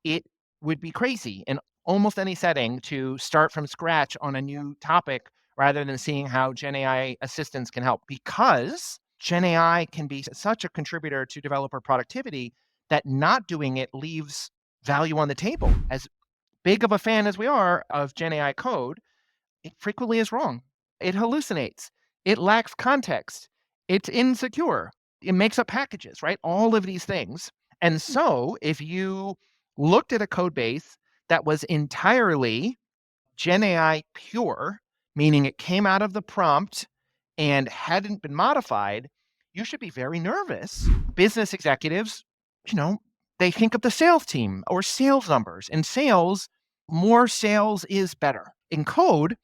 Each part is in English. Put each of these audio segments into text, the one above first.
it would be crazy in almost any setting to start from scratch on a new topic rather than seeing how GenAI assistants can help, because GenAI can be such a contributor to developer productivity that not doing it leaves value on the table. As big of a fan as we are of GenAI code, it frequently is wrong. It hallucinates. It lacks context. It's insecure. It makes up packages, right? All of these things. And so if you looked at a code base that was entirely GenAI pure, meaning it came out of the prompt and hadn't been modified, you should be very nervous. Business executives, you know, they think of the sales team or sales numbers. In sales, more sales is better. In code,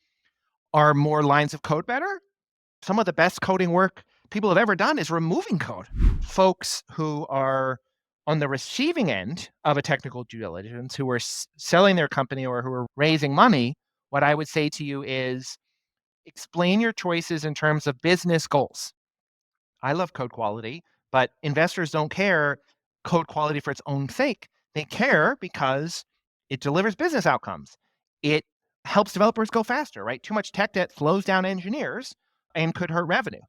are more lines of code better? Some of the best coding work people have ever done is removing code. Folks who are on the receiving end of a technical due diligence, who are selling their company or who are raising money, what I would say to you is explain your choices in terms of business goals. I love code quality, but investors don't care code quality for its own sake. They care because it delivers business outcomes. It helps developers go faster, right? Too much tech debt slows down engineers and could hurt revenue.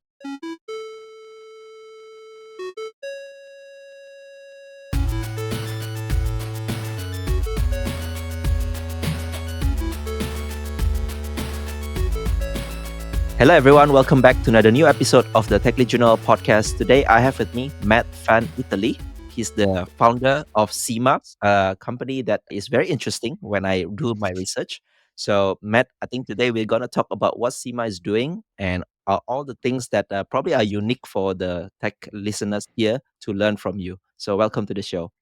Hello, everyone. Welcome back to another new episode of the Tech Lead Journal podcast. Today, I have with me Matt van Italie. He's the founder of Sema, a company that is very interesting when I do my research. So, Matt, I think today we're going to talk about what Sema is doing and all the things that probably are unique for the tech listeners here to learn from you. So, welcome to the show.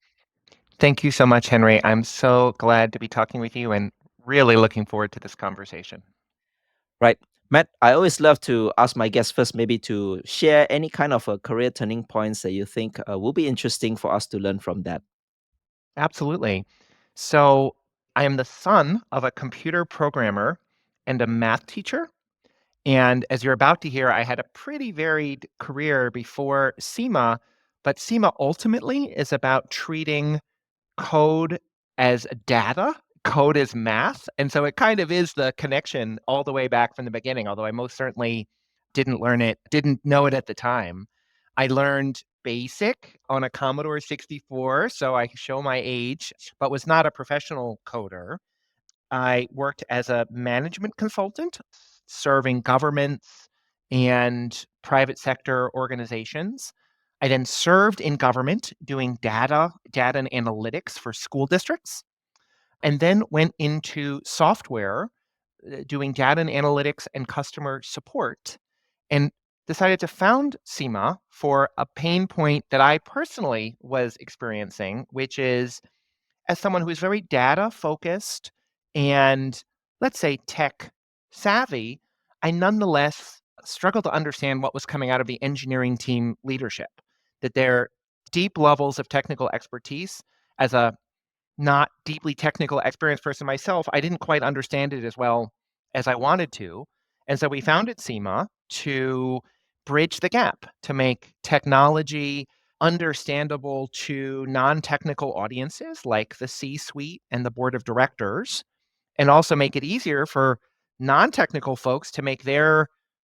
Thank you so much, Henry. I'm so glad to be talking with you and really looking forward to this conversation. Right. Matt, I always love to ask my guests first, maybe to share any kind of career turning points that you think will be interesting for us to learn from that. Absolutely. So, I am the son of a computer programmer and a math teacher. And as you're about to hear, I had a pretty varied career before Sema, but Sema ultimately is about treating code as data, code as math. And so it kind of is the connection all the way back from the beginning, although I most certainly didn't know it at the time. I learned BASIC on a Commodore 64, so I show my age, but was not a professional coder. I worked as a management consultant, serving governments and private sector organizations. I then served in government doing data and analytics for school districts, and then went into software doing data and analytics and customer support, and decided to found Sema for a pain point that I personally was experiencing, which is as someone who is very data focused and, let's say, tech savvy, I nonetheless struggle to understand what was coming out of the engineering team leadership, that their deep levels of technical expertise, as a not deeply technical experienced person myself, I didn't quite understand it as well as I wanted to. And so we founded Sema to bridge the gap, to make technology understandable to non-technical audiences like the C-suite and the board of directors, and also make it easier for non-technical folks to make their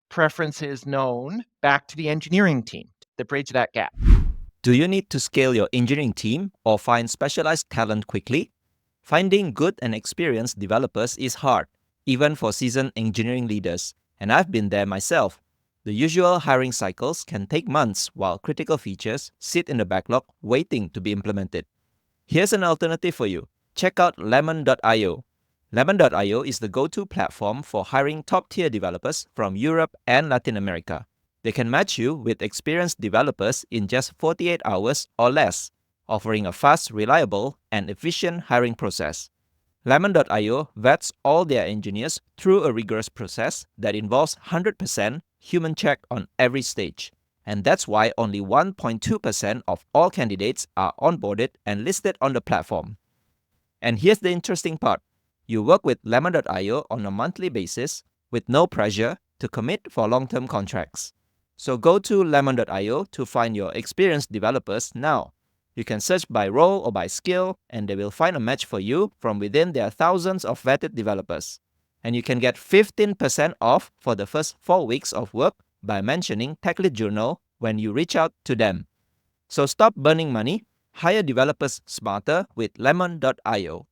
preferences known back to the engineering team to bridge that gap. Do you need to scale your engineering team or find specialized talent quickly? Finding good and experienced developers is hard, even for seasoned engineering leaders, and I've been there myself. The usual hiring cycles can take months while critical features sit in the backlog waiting to be implemented. Here's an alternative for you. Check out lemon.io. Lemon.io is the go-to platform for hiring top-tier developers from Europe and Latin America. They can match you with experienced developers in just 48 hours or less, offering a fast, reliable, and efficient hiring process. Lemon.io vets all their engineers through a rigorous process that involves 100% human check on every stage. And that's why only 1.2% of all candidates are onboarded and listed on the platform. And here's the interesting part. You work with Lemon.io on a monthly basis with no pressure to commit for long-term contracts. So go to lemon.io to find your experienced developers now. You can search by role or by skill, and they will find a match for you from within their thousands of vetted developers. And you can get 15% off for the first 4 weeks of work by mentioning Tech Lead Journal when you reach out to them. So stop burning money, hire developers smarter with lemon.io.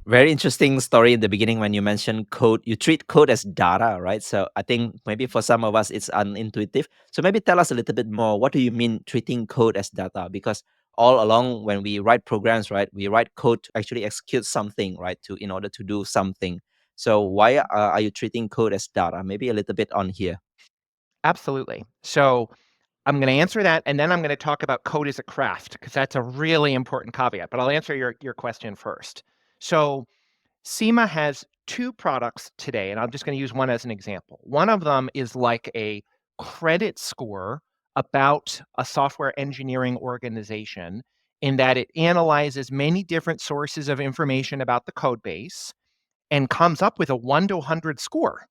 Very interesting story in the beginning when you mentioned code. You treat code as data, right? So I think maybe for some of us it's unintuitive. So maybe tell us a little bit more. What do you mean treating code as data? Because all along when we write programs, right, we write code to actually execute something, right, to in order to do something. So why are you treating code as data? Maybe a little bit on here. Absolutely. So I'm going to answer that, and then I'm going to talk about code as a craft, because that's a really important caveat. But I'll answer your question first. So Sema has two products today, and I'm just going to use one as an example. One of them is like a credit score about a software engineering organization, in that it analyzes many different sources of information about the code base and comes up with a 1 to 100 score,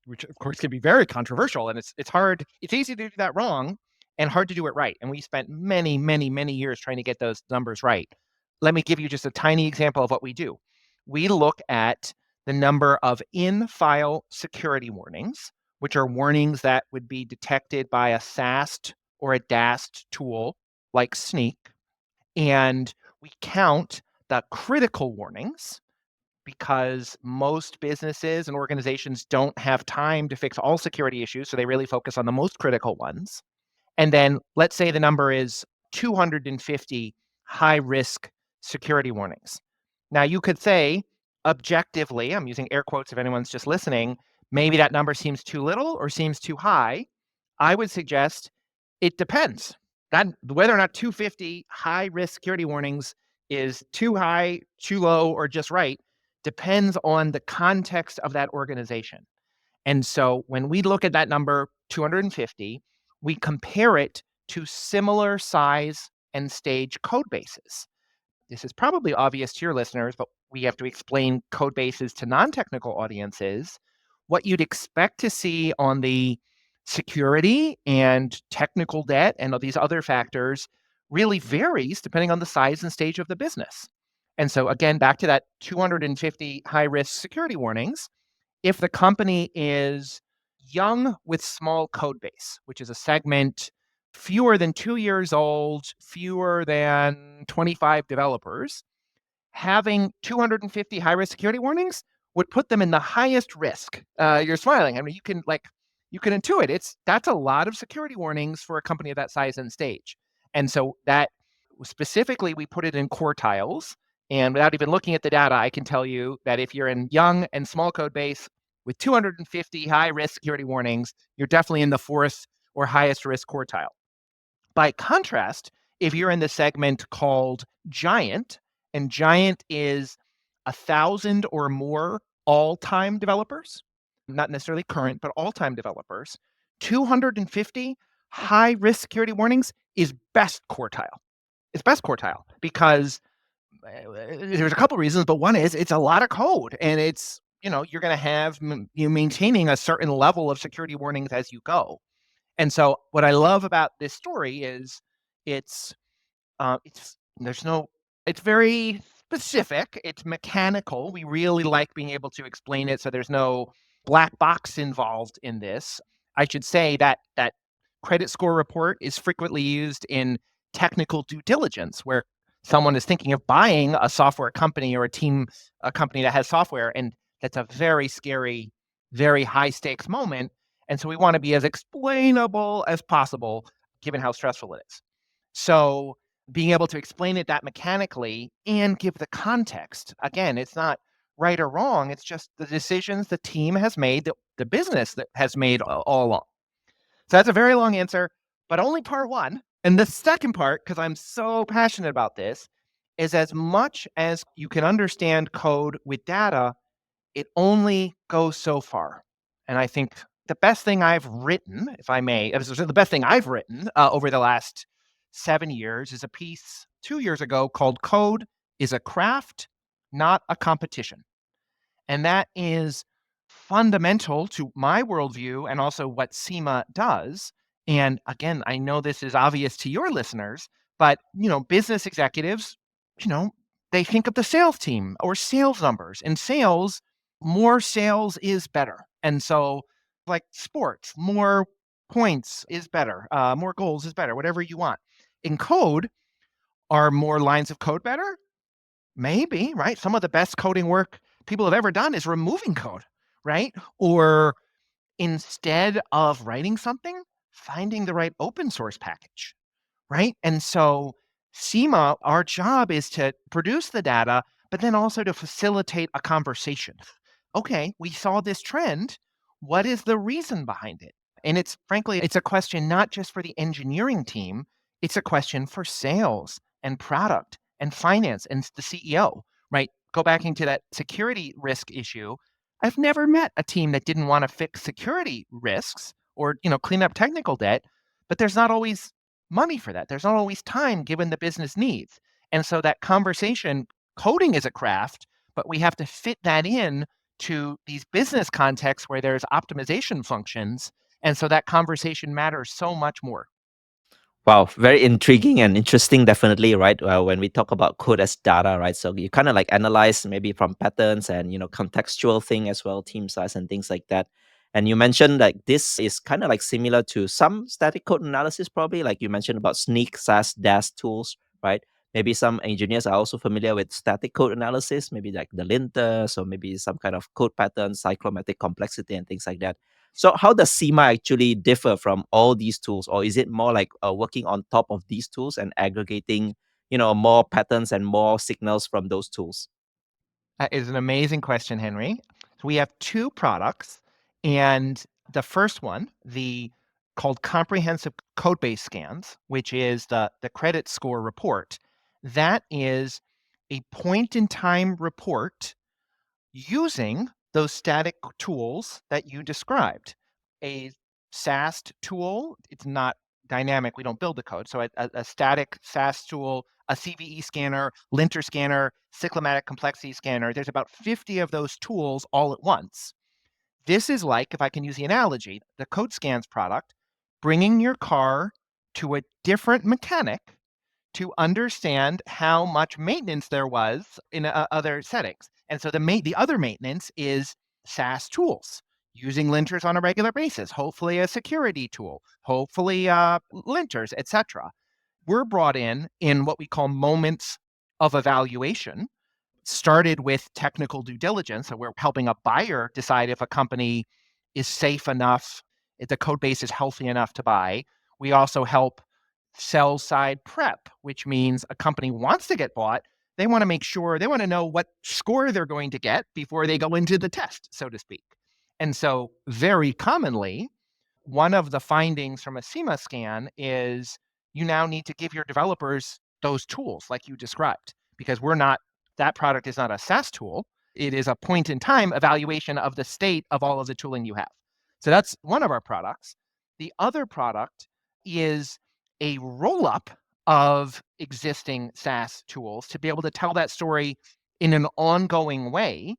which of course can be very controversial, and it's hard. It's easy to do that wrong and hard to do it right. And we spent many years trying to get those numbers right. Let me give you just a tiny example of what we do. We look at the number of in-file security warnings, which are warnings that would be detected by a SAST or a DAST tool like Sneak, and we count the critical warnings, because most businesses and organizations don't have time to fix all security issues, so they really focus on the most critical ones. And then let's say the number is 250 high risk security warnings. Now, you could say objectively, I'm using air quotes if anyone's just listening, maybe that number seems too little or seems too high. I would suggest it depends. That whether or not 250 high risk security warnings is too high, too low, or just right depends on the context of that organization. And so when we look at that number, 250, we compare it to similar size and stage code bases. This is probably obvious to your listeners, but we have to explain code bases to non-technical audiences. What you'd expect to see on the security and technical debt and all these other factors really varies depending on the size and stage of the business. And so again, back to that 250 high-risk security warnings, if the company is young with small code base, which is a segment fewer than 2 years old, fewer than 25 developers, having 250 high risk security warnings would put them in the highest risk. You're smiling. I mean, you can intuit that's a lot of security warnings for a company of that size and stage. And so that specifically, we put it in quartiles. And without even looking at the data, I can tell you that if you're in young and small code base with 250 high risk security warnings, you're definitely in the fourth or highest risk quartile. By contrast, if you're in the segment called Giant, and Giant is 1,000 or more all-time developers, not necessarily current, but all-time developers, 250 high-risk security warnings is best quartile. It's best quartile because there's a couple reasons, but one is it's a lot of code, and it's, you're going to have you maintaining a certain level of security warnings as you go. And so what I love about this story is it's it's there's no it's very specific, it's mechanical. We really like being able to explain it so there's no black box involved in this. I should say that that credit score report is frequently used in technical due diligence, where someone is thinking of buying a software company or a company that has software, and that's a very scary, very high stakes moment. And so we want to be as explainable as possible, given how stressful it is. So being able to explain it that mechanically and give the context, again, it's not right or wrong. It's just the decisions the team has made, the business that has made all along. So that's a very long answer, but only part one. And the second part, because I'm so passionate about this, is as much as you can understand code with data, it only goes so far. And I think the best thing I've written, if I may, the best thing I've written over the last 7 years is a piece 2 years ago called Code is a Craft, Not a Competition. And that is fundamental to my worldview and also what Sema does. And again, I know this is obvious to your listeners, But, business executives, you know, they think of the sales team or sales numbers. In sales, more sales is better. And so, like sports, more points is better, more goals is better, whatever you want. In code, are more lines of code better? Maybe, right? Some of the best coding work people have ever done is removing code, right? Or instead of writing something, finding the right open source package, right? And so SEMA, our job is to produce the data, but then also to facilitate a conversation. Okay, we saw this trend. What is the reason behind it? And it's frankly, it's a question not just for the engineering team, it's a question for sales and product and finance and the CEO, right? Go back into that security risk issue. I've never met a team that didn't want to fix security risks or, clean up technical debt, but there's not always money for that. There's not always time given the business needs. And so that conversation, coding is a craft, but we have to fit that in to these business contexts where there's optimization functions. And so that conversation matters so much more. Wow, very intriguing and interesting, definitely, right? When we talk about code as data, right? So you kind of like analyze maybe from patterns and contextual thing as well, team size and things like that. And you mentioned like this is kind of like similar to some static code analysis, probably like you mentioned about Sneak, SAS, DAS tools, right? Maybe some engineers are also familiar with static code analysis, maybe like the linters or maybe some kind of code pattern, cyclomatic complexity and things like that. So how does SEMA actually differ from all these tools, or is it more like working on top of these tools and aggregating, more patterns and more signals from those tools? That is an amazing question, Henry. So we have two products, and the first one, the called comprehensive codebase scans, which is the credit score report, that is a point in time report using those static tools that you described. A SAST tool, it's not dynamic, we don't build the code. So a static SAST tool, a CVE scanner, linter scanner, cyclomatic complexity scanner, there's about 50 of those tools all at once. This is like, if I can use the analogy, the Code Scans product, bringing your car to a different mechanic to understand how much maintenance there was in other settings. And so the other maintenance is SaaS tools, using linters on a regular basis, hopefully a security tool, hopefully linters, etc. We're brought in what we call moments of evaluation. Started with technical due diligence. So we're helping a buyer decide if a company is safe enough, if the code base is healthy enough to buy. We also help sell side prep, which means a company wants to get bought. They want to make sure, they want to know what score they're going to get before they go into the test, so to speak. And so, very commonly, one of the findings from a SEMA scan is you now need to give your developers those tools like you described, because that product is not a SaaS tool. It is a point in time evaluation of the state of all of the tooling you have. So that's one of our products. The other product is a roll up of existing SaaS tools to be able to tell that story in an ongoing way.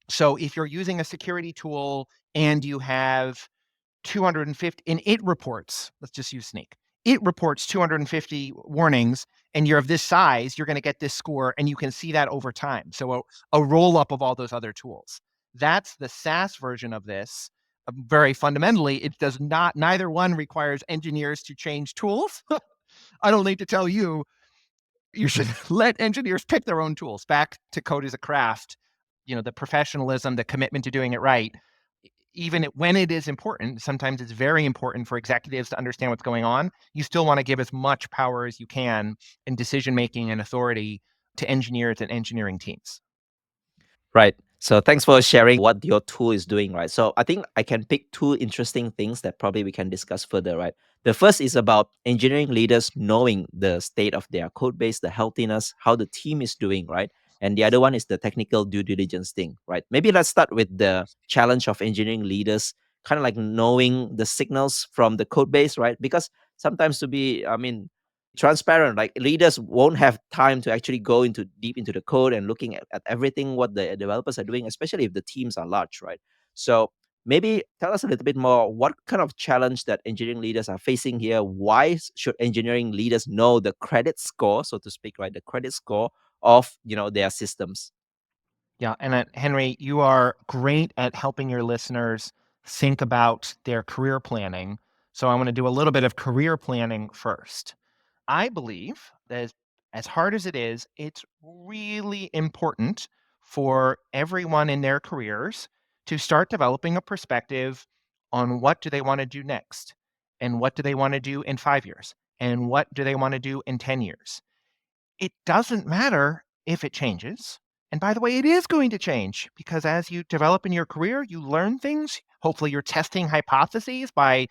So if you're using a security tool and you have 250, and it reports, let's just use Sneak. It reports 250 warnings, and you're of this size, you're going to get this score, and you can see that over time. So a roll up of all those other tools. That's the SaaS version of this. Very fundamentally, it does not, neither one requires engineers to change tools. I don't need to tell you, you should let engineers pick their own tools. Back to code as a craft, the professionalism, the commitment to doing it right. Even when it is important, sometimes it's very important for executives to understand what's going on. You still want to give as much power as you can in decision making and authority to engineers and engineering teams. Right. So thanks for sharing what your tool is doing, right? So I think I can pick two interesting things that probably we can discuss further, right? The first is about engineering leaders knowing the state of their code base, the healthiness, how the team is doing, right? And the other one is the technical due diligence thing, right? Maybe let's start with the challenge of engineering leaders, kind of like knowing the signals from the code base, right? Because sometimes to be, transparent, like leaders won't have time to actually go into deep into the code and looking at everything what the developers are doing, especially if the teams are large, right? So Maybe tell us a little bit more what kind of challenge that engineering leaders are facing here. Why should engineering leaders know the credit score, so to speak, right? The credit score of their systems. Yeah, and Henry, you are great at helping your listeners think about their career planning. So I want to do a little bit of career planning first. I believe that as hard as it is, it's really important for everyone in their careers to start developing a perspective on what do they want to do next, and what do they want to do in 5 years, and what do they want to do in 10 years. It doesn't matter if it changes. And by the way, it is going to change because as you develop in your career, you learn things. Hopefully, you're testing hypotheses by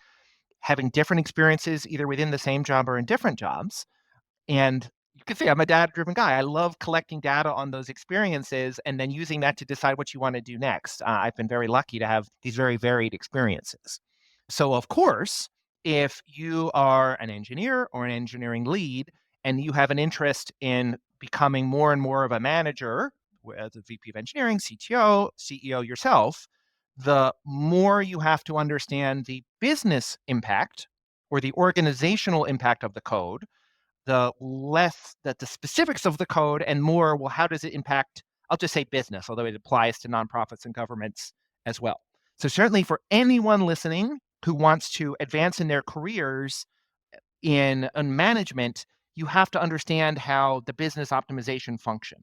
having different experiences either within the same job or in different jobs. And you can see I'm a data-driven guy. I love collecting data on those experiences and then using that to decide what you want to do next. I've been very lucky to have these very varied experiences. So, of course, if you are an engineer or an engineering lead and you have an interest in becoming more and more of a manager, as a VP of engineering, CTO, CEO yourself, the more you have to understand the business impact or the organizational impact of the code, the less that the specifics of the code and more, well, how does it impact, I'll just say business, although it applies to nonprofits and governments as well. So certainly for anyone listening who wants to advance in their careers in management, you have to understand how the business optimization function,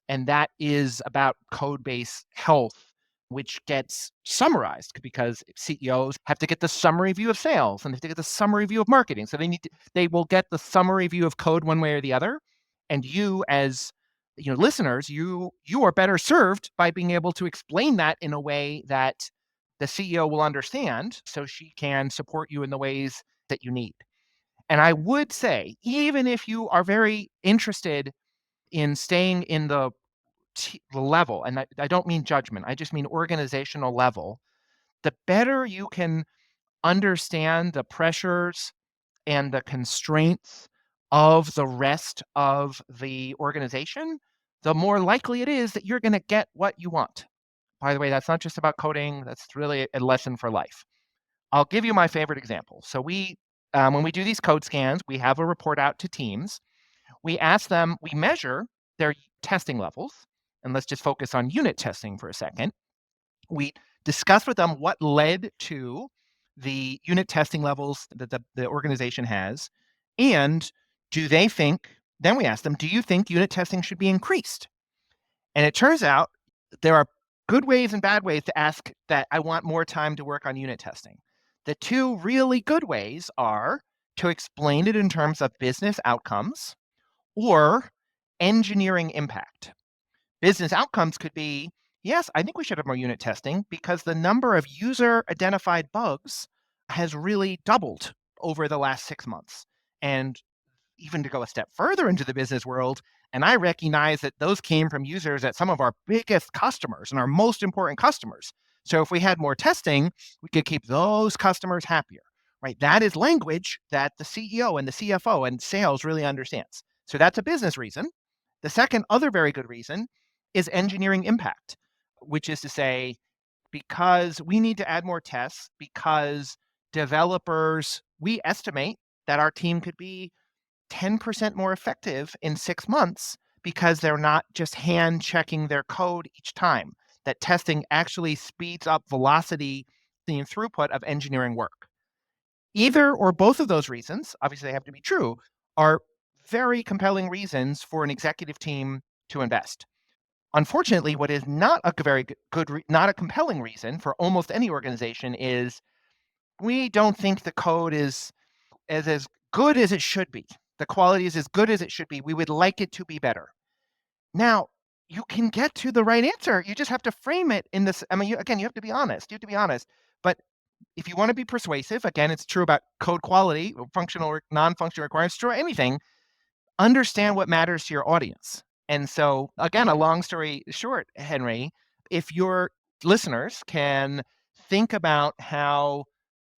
and that is about Codebase health, which gets summarized because CEOs have to get the summary view of sales and they have to get the summary view of marketing. So they will get the summary view of code one way or the other. And you as listeners, you are better served by being able to explain that in a way that the CEO will understand so she can support you in the ways that you need. And I would say, even if you are very interested in staying in the level, and I don't mean judgment, I just mean organizational level, the better you can understand the pressures and the constraints of the rest of the organization, the more likely it is that you're going to get what you want. By the way, that's not just about coding, that's really a lesson for life. I'll give you my favorite example. So when we do these code scans, we have a report out to teams. We ask them, we measure their testing levels, and let's just focus on unit testing for a second. We discuss with them what led to the unit testing levels that the organization has, and do they think, then we ask them, do you think unit testing should be increased? And it turns out there are good ways and bad ways to ask that I want more time to work on unit testing. The two really good ways are to explain it in terms of business outcomes or engineering impact. Business outcomes could be, yes, I think we should have more unit testing because the number of user identified bugs has really doubled over the last 6 months. And even to go a step further into the business world, and I recognize that those came from users at some of our biggest customers and our most important customers. So if we had more testing, we could keep those customers happier, right? That is language that the CEO and the CFO and sales really understands. So that's a business reason. The second other very good reason is engineering impact, which is to say, because we need to add more tests because developers, we estimate that our team could be 10% more effective in 6 months because they're not just hand checking their code each time. That testing actually speeds up velocity and throughput of engineering work. Either or both of those reasons, obviously they have to be true, are very compelling reasons for an executive team to invest. Unfortunately, what is not a very not a compelling reason for almost any organization is we don't think the code is as good as it should be. The quality is as good as it should be. We would like it to be better. Now, you can get to the right answer. You just have to frame it in this. I mean, again, you have to be honest. You have to be honest. But if you want to be persuasive, again, it's true about code quality, functional or non-functional requirements, true anything. Understand what matters to your audience. And so, again, a long story short, Henry, if your listeners can think about how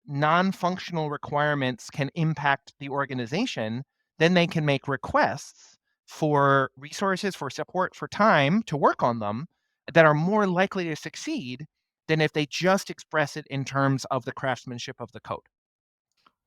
non-functional requirements can impact the organization, then they can make requests for resources, for support, for time to work on them that are more likely to succeed than if they just express it in terms of the craftsmanship of the code.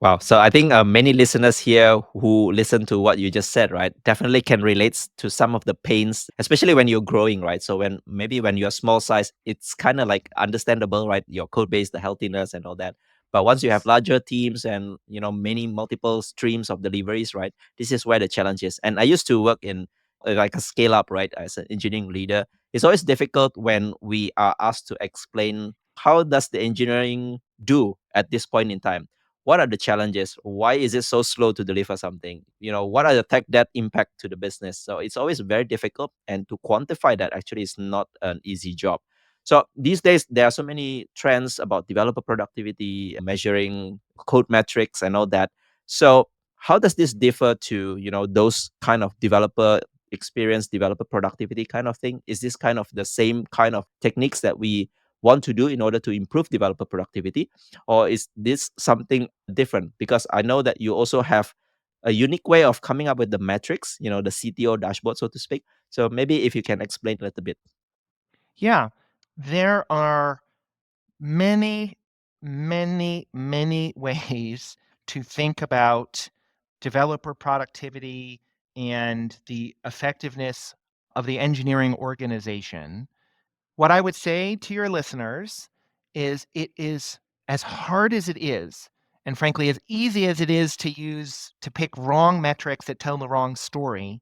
Wow. So I think many listeners here who listen to what you just said, right, definitely can relate to some of the pains, especially when you're growing, right? So when you're small size, it's kind of like understandable, right? Your code base, the healthiness and all that. But once you have larger teams and many multiple streams of deliveries, right? This is where the challenge is. And I used to work in like a scale up, right, as an engineering leader. It's always difficult when we are asked to explain how does the engineering do at this point in time, what are the challenges, why is it so slow to deliver something, what are the tech that impact to the business. So it's always very difficult, and to quantify that actually is not an easy job. So these days there are so many trends about developer productivity, measuring code metrics and all that. So how does this differ to those kind of developer experience, developer productivity kind of thing? Is this kind of the same kind of techniques that we want to do in order to improve developer productivity, or is this something different? Because I know that you also have a unique way of coming up with the metrics, the CTO dashboard, so to speak. So maybe if you can explain a little bit. Yeah, there are many, many, many ways to think about developer productivity and the effectiveness of the engineering organization. What I would say to your listeners is it is as hard as it is, and frankly, as easy as it is to use to pick wrong metrics that tell the wrong story.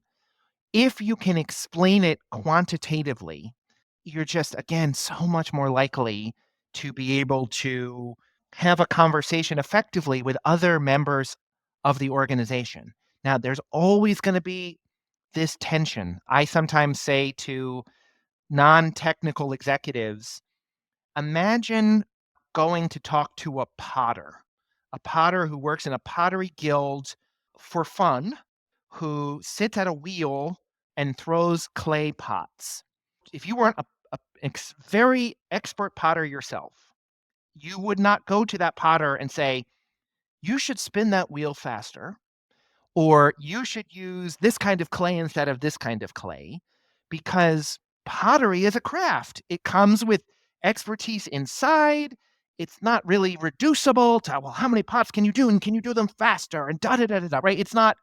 If you can explain it quantitatively, you're just, again, so much more likely to be able to have a conversation effectively with other members of the organization. Now, there's always going to be this tension. I sometimes say to non technical executives, imagine going to talk to a potter who works in a pottery guild for fun, who sits at a wheel and throws clay pots. If you weren't a very expert potter yourself, you would not go to that potter and say, you should spin that wheel faster, or you should use this kind of clay instead of this kind of clay, because pottery is a craft. It comes with expertise inside. It's not really reducible to, well, how many pots can you do, and can you do them faster, and da da da da da. Right? It's not,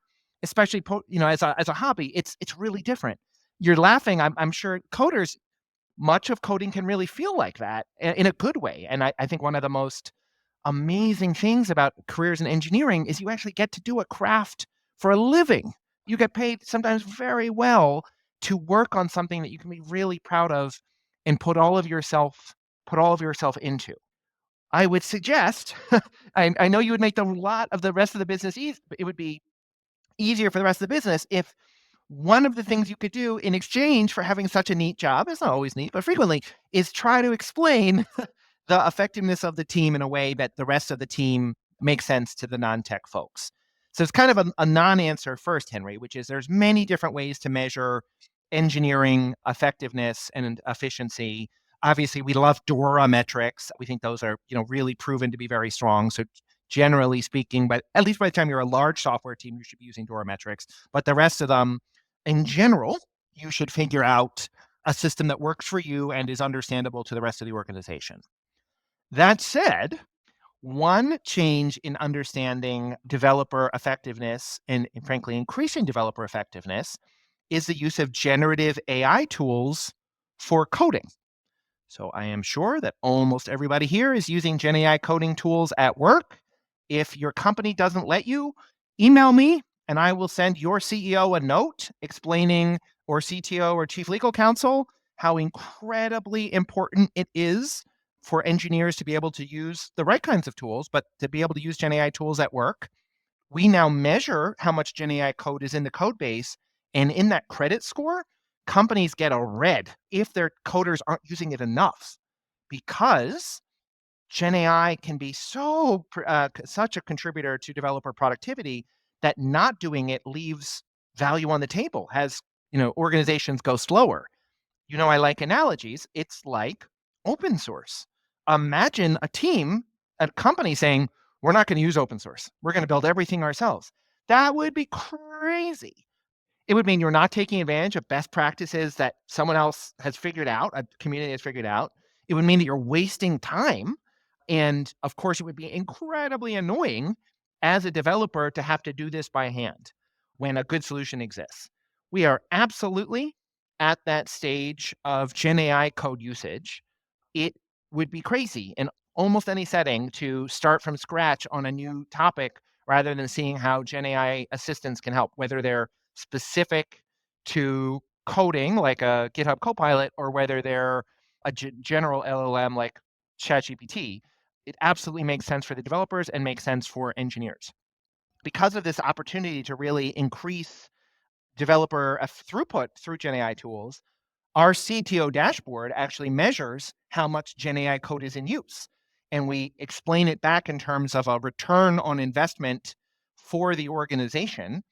especially as a hobby. It's really different. You're laughing. I'm sure coders, much of coding can really feel like that in a good way. And I think one of the most amazing things about careers in engineering is you actually get to do a craft for a living. You get paid sometimes very well to work on something that you can be really proud of and put all of yourself into. I would suggest, I know you would make a lot of the rest of the business easy, but it would be easier for the rest of the business if one of the things you could do in exchange for having such a neat job, it's not always neat, but frequently, is try to explain the effectiveness of the team in a way that the rest of the team makes sense to the non-tech folks. So it's kind of a non-answer first, Henry, which is there's many different ways to measure engineering effectiveness and efficiency. Obviously, we love Dora metrics. We think those are, really proven to be very strong. So generally speaking, but at least by the time you're a large software team, you should be using Dora metrics. But the rest of them, in general, you should figure out a system that works for you and is understandable to the rest of the organization. That said, one change in understanding developer effectiveness and frankly, increasing developer effectiveness is the use of generative AI tools for coding. So I am sure that almost everybody here is using GenAI coding tools at work. If your company doesn't let you, email me and I will send your CEO a note explaining, or CTO or chief legal counsel, how incredibly important it is for engineers to be able to use the right kinds of tools, but to be able to use GenAI tools at work. We now measure how much GenAI code is in the code base, and in that credit score, companies get a red if their coders aren't using it enough, because GenAI can be such a contributor to developer productivity that not doing it leaves value on the table, has organizations go slower. I like analogies. It's like open source. Imagine a team, a company saying, we're not going to use open source. We're going to build everything ourselves. That would be crazy. It would mean you're not taking advantage of best practices that someone else has figured out, a community has figured out. It would mean that you're wasting time. And of course, it would be incredibly annoying as a developer to have to do this by hand when a good solution exists. We are absolutely at that stage of Gen AI code usage. It would be crazy in almost any setting to start from scratch on a new topic rather than seeing how Gen AI assistants can help, whether they're specific to coding like a GitHub Copilot or whether they're a general LLM like ChatGPT. It absolutely makes sense for the developers and makes sense for engineers. Because of this opportunity to really increase developer throughput through Gen AI tools, our CTO dashboard actually measures how much Gen AI code is in use. And we explain it back in terms of a return on investment for the organization.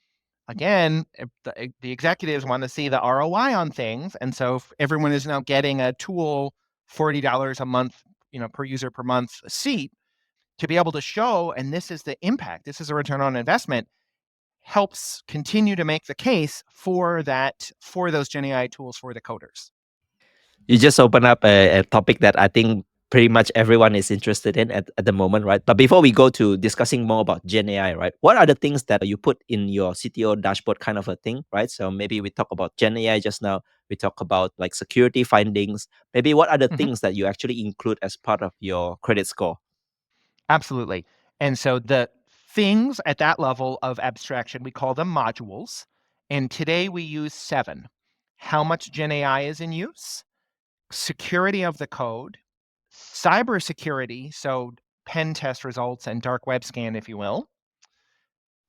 Again, if the executives want to see the ROI on things. And so if everyone is now getting a tool, $40 a month, per user per month seat, to be able to show, and this is the impact, this is a return on investment, helps continue to make the case for those Gen AI tools for the coders. You just open up a topic that I think pretty much everyone is interested in at the moment, right? But before we go to discussing more about Gen AI, right? What are the things that you put in your CTO dashboard kind of a thing, right? So maybe we talk about Gen AI just now. We talk about like security findings. Maybe what are the Mhm. things that you actually include as part of your credit score? Absolutely. And so the things at that level of abstraction, we call them modules. And today we use 7. How much Gen AI is in use, security of the code, cybersecurity, so pen test results and dark web scan, if you will,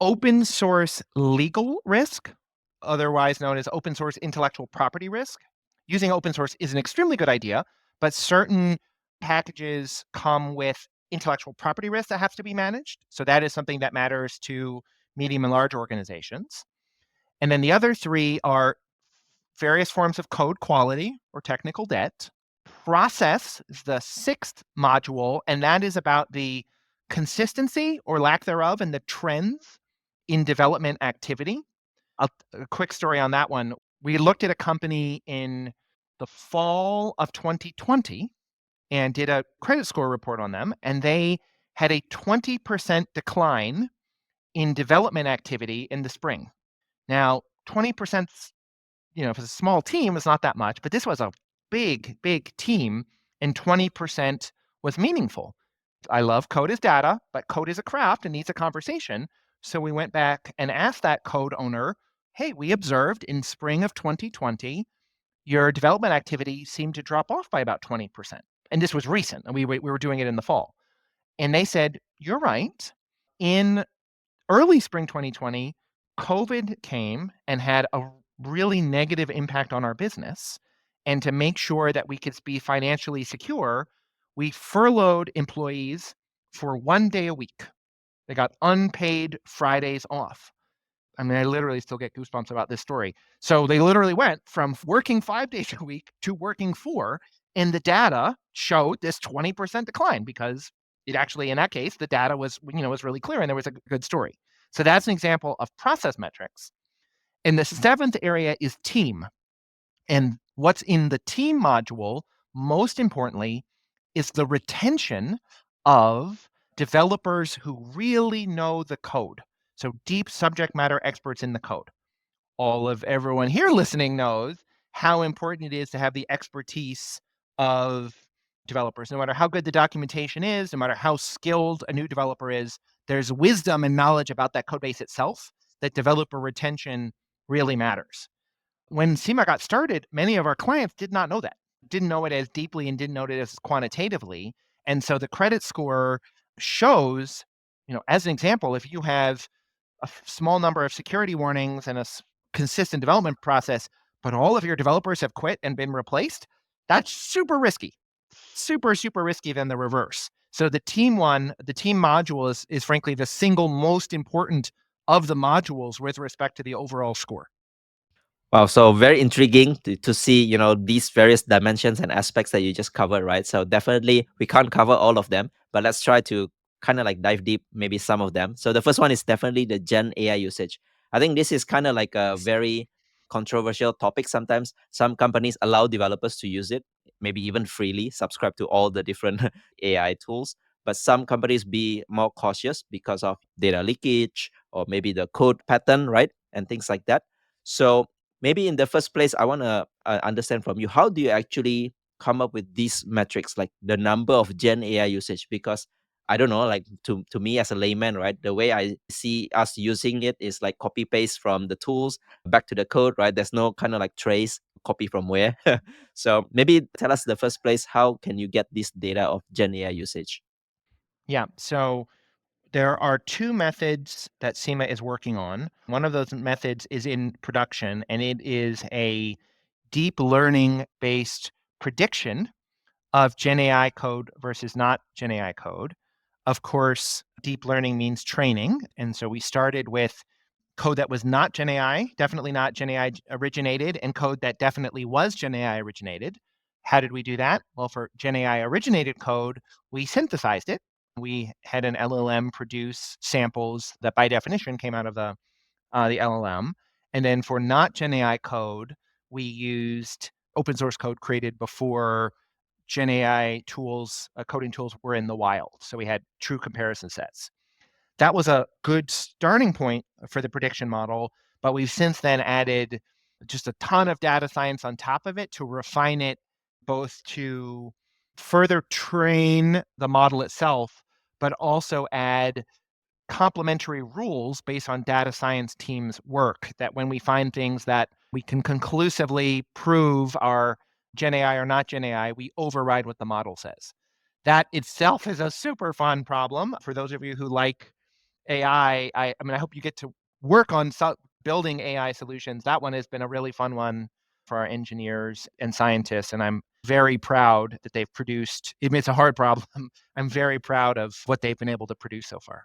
open source legal risk, otherwise known as open source intellectual property risk. Using open source is an extremely good idea, but certain packages come with intellectual property risk that has to be managed. So that is something that matters to medium and large organizations. And then the other 3 are various forms of code quality or technical debt. Process is the 6th module, and that is about the consistency or lack thereof and the trends in development activity. A quick story on that one. We looked at a company in the fall of 2020 and did a credit score report on them, and they had a 20% decline in development activity in the spring. Now, 20%, if it's a small team, it's not that much, but this was a big, big team, and 20% was meaningful. I love code as data, but code is a craft and needs a conversation. So we went back and asked that code owner, hey, we observed in spring of 2020, your development activity seemed to drop off by about 20%. And this was recent, and we were doing it in the fall. And they said, you're right. In early spring 2020, COVID came and had a really negative impact on our business. And to make sure that we could be financially secure, we furloughed employees for 1 day a week. They got unpaid Fridays off. I mean, I literally still get goosebumps about this story. So they literally went from working 5 days a week to working 4, and the data showed this 20% decline because it actually, in that case, the data was really clear and there was a good story. So that's an example of process metrics. And the 7th area is team. And what's in the team module, most importantly, is the retention of developers who really know the code. So deep subject matter experts in the code. All of everyone here listening knows how important it is to have the expertise of developers. No matter how good the documentation is, no matter how skilled a new developer is, there's wisdom and knowledge about that code base itself that developer retention really matters. When Sema got started, many of our clients did not know that, didn't know it as deeply and didn't know it as quantitatively. And so the credit score shows, as an example, if you have a small number of security warnings and a consistent development process, but all of your developers have quit and been replaced, that's super risky, super, super risky than the reverse. So the team module is frankly the single most important of the modules with respect to the overall score. Wow, so very intriguing to see, these various dimensions and aspects that you just covered, right? So definitely we can't cover all of them, but let's try to kind of like dive deep, maybe some of them. So the first one is definitely the Gen AI usage. I think this is kind of like a very controversial topic. Sometimes some companies allow developers to use it, maybe even freely, subscribe to all the different AI tools. But some companies be more cautious because of data leakage or maybe the code pattern, right? And things like that. So maybe in the first place, I want to understand from you, how do you actually come up with these metrics, like the number of Gen AI usage? Because I don't know, like to me as a layman, right? The way I see us using it is like copy paste from the tools back to the code, right? There's no kind of like trace copy from where. So maybe tell us the first place, how can you get this data of Gen AI usage? Yeah. So there are two methods that Sema is working on. One of those methods is in production, and it is a deep learning based prediction of Gen AI code versus not Gen AI code. Of course, deep learning means training. And so we started with code that was not Gen AI, definitely not Gen AI originated, and code that definitely was Gen AI originated. How did we do that? Well, for Gen AI originated code, we synthesized it. We had an LLM produce samples that by definition came out of the LLM. And then for not Gen AI code, we used open source code created before Gen AI tools, coding tools were in the wild. So we had true comparison sets. That was a good starting point for the prediction model, but we've since then added just a ton of data science on top of it to refine it, both to further train the model itself, but also add complementary rules based on data science teams' work, that when we find things that we can conclusively prove are Gen AI or not Gen AI, we override what the model says. That itself is a super fun problem for those of you who like AI. I mean, I hope you get to work on building AI solutions. That one has been a really fun one for our engineers and scientists, and I'm very proud that they've produced. I mean, it's a hard problem. I'm very proud of what they've been able to produce so far.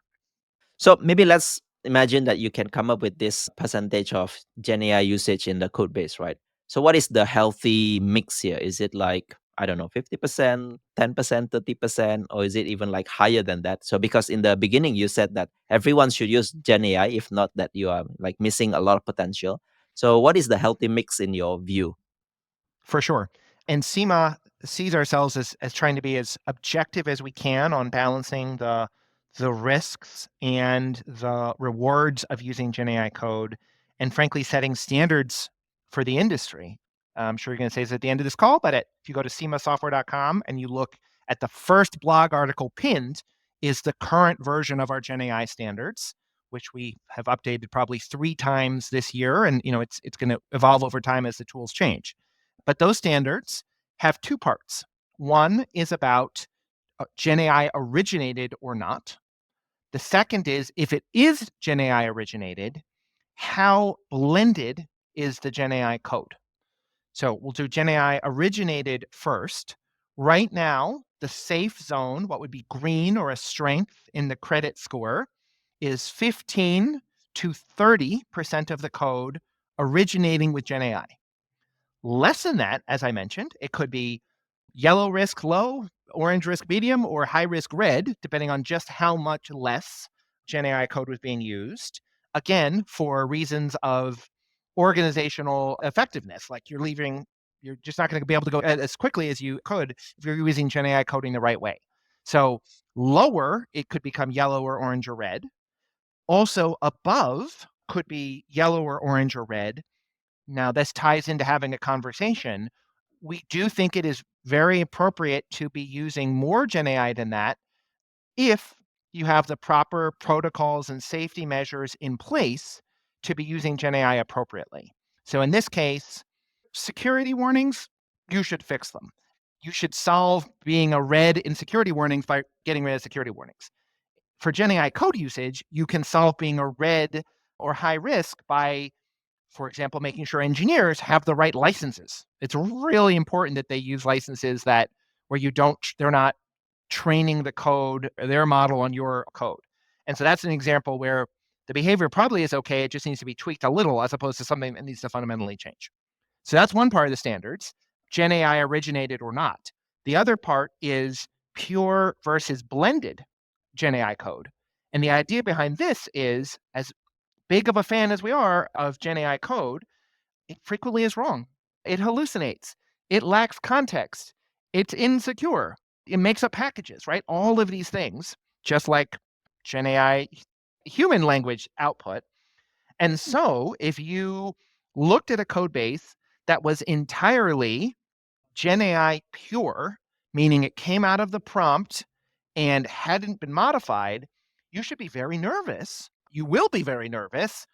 So maybe let's imagine that you can come up with this percentage of Gen AI usage in the code base, right? So what is the healthy mix here? Is it like, I don't know, 50%, 10%, 30%, or is it even like higher than that? So because in the beginning you said that everyone should use Gen AI, if not that you are like missing a lot of potential. So what is the healthy mix in your view? For sure. And SEMA sees ourselves as trying to be as objective as we can on balancing the risks and the rewards of using Gen AI code, and frankly setting standards for the industry. I'm sure you're going to say this at the end of this call, but if you go to semasoftware.com and you look at the first blog article pinned, is the current version of our Gen AI standards, which we have updated probably 3 times this year, and it's going to evolve over time as the tools change. But those standards have two parts. One is about Gen AI originated or not. The second is, if it is Gen AI originated, how blended is the Gen AI code? So we'll do Gen AI originated first. Right now, the safe zone, what would be green or a strength in the credit score, is 15 to 30% of the code originating with Gen AI. Less than that, as I mentioned, it could be yellow risk low, orange risk medium, or high risk red, depending on just how much less Gen AI code was being used. Again, for reasons of organizational effectiveness, like you're just not going to be able to go as quickly as you could if you're using Gen AI coding the right way. So lower, it could become yellow or orange or red. Also above could be yellow or orange or red. Now, this ties into having a conversation. We do think it is very appropriate to be using more Gen AI than that if you have the proper protocols and safety measures in place to be using Gen AI appropriately. So in this case, security warnings, you should fix them. You should solve being a red in security warnings by getting rid of security warnings. For Gen AI code usage, you can solve being a red or high risk by, for example, making sure engineers have the right licenses. It's really important that they use licenses that where they're not training the code, their model on your code. And so that's an example where the behavior probably is okay. It just needs to be tweaked a little as opposed to something that needs to fundamentally change. So that's one part of the standards, Gen AI originated or not. The other part is pure versus blended Gen AI code. And the idea behind this is, as big of a fan as we are of Gen AI code, it frequently is wrong. It hallucinates. It lacks context. It's insecure. It makes up packages, right? All of these things, just like GenAI human language output. And so if you looked at a code base that was entirely GenAI pure, meaning it came out of the prompt and hadn't been modified, you should be very nervous. You will be very nervous.